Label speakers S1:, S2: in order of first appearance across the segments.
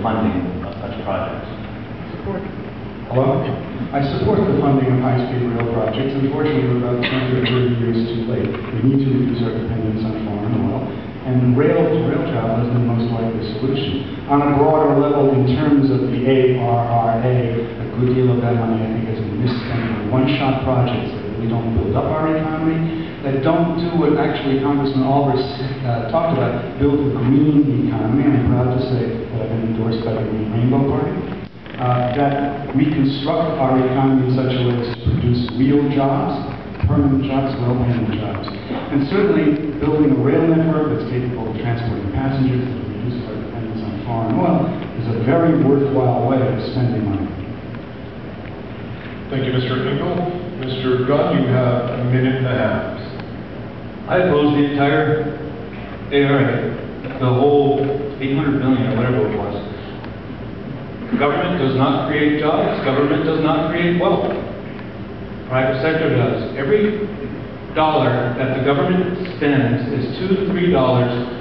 S1: funding of such projects?
S2: Hello? I support the funding of high-speed rail projects. Unfortunately, we're about 20 or 30 years too late. We need to reduce our dependence on foreign oil, and rail travel is the most likely solution. On a broader level, in terms of the ARRA, a good deal of that money, I think, has been misspent on one-shot projects that really don't build up our economy, that don't do what actually Congressman Olver talked about, build a green economy. I'm proud to say that I've been endorsed by the Green Rainbow Party. That reconstruct our economy in such a way as to produce real jobs, permanent jobs, well-paying jobs. And certainly, building a rail network that's capable of transporting passengers that reduces our dependence on foreign oil is a very worthwhile way of spending money.
S3: Thank you, Mr. Engel. Mr. Gunn, you have a minute and a half.
S4: I oppose the entire ARA, the whole 800 billion or whatever it was. Government does not create jobs. Government does not create wealth. Private sector does. Every dollar that the government spends is $2 to $3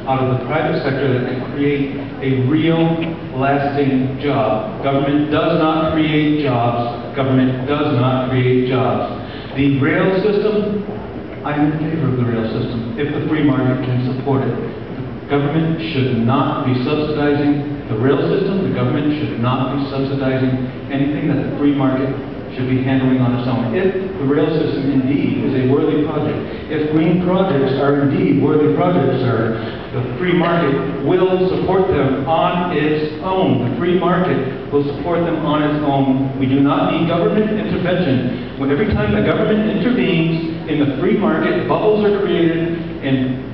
S4: out of the private sector that can create a real, lasting job. Government does not create jobs. Government does not create jobs. The rail system, I'm in favor of the rail system if the free market can support it. The government should not be subsidizing the rail system. The government should not be subsidizing anything that the free market should be handling on its own. If the rail system indeed is a worthy project, if green projects are indeed worthy projects, the free market will support them on its own. The free market will support them on its own. We do not need government intervention. When every time the government intervenes in the free market, bubbles are created and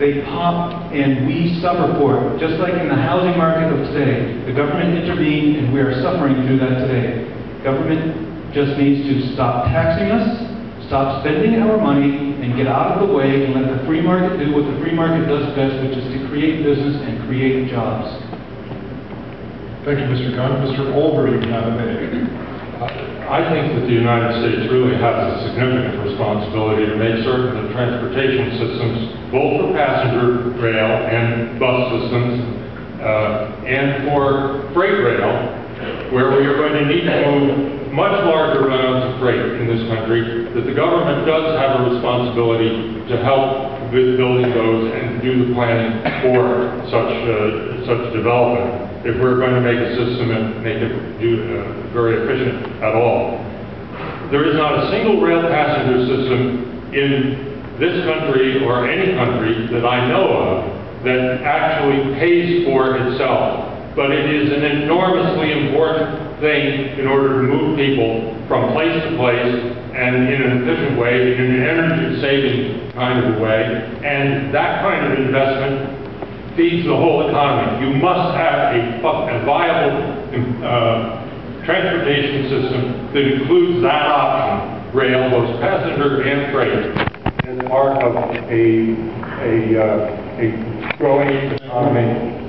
S4: they pop and we suffer for it. Just like in the housing market of today, the government intervened and we are suffering through that today. Government just needs to stop taxing us, stop spending our money, and get out of the way and let the free market do what the free market does best, which is to create business and create jobs.
S3: Thank you, Mr. Gunn. Mr. Olver, you have a minute.
S5: I think that the United States really has a significant responsibility to make certain that transportation systems, both for passenger rail and bus systems, and for freight rail, where we are going to need to move much larger amounts of freight in this country, that the government does have a responsibility to help with building those and do the planning for such development, if we're going to make a system and make it very efficient at all. There is not a single rail passenger system in this country or any country that I know of that actually pays for itself. But it is an enormously important thing in order to move people from place to place and in an efficient way, in an energy-saving kind of a way. And that kind of investment feeds the whole economy. You must have a viable transportation system that includes that option, rail, both passenger and freight, as part of a growing economy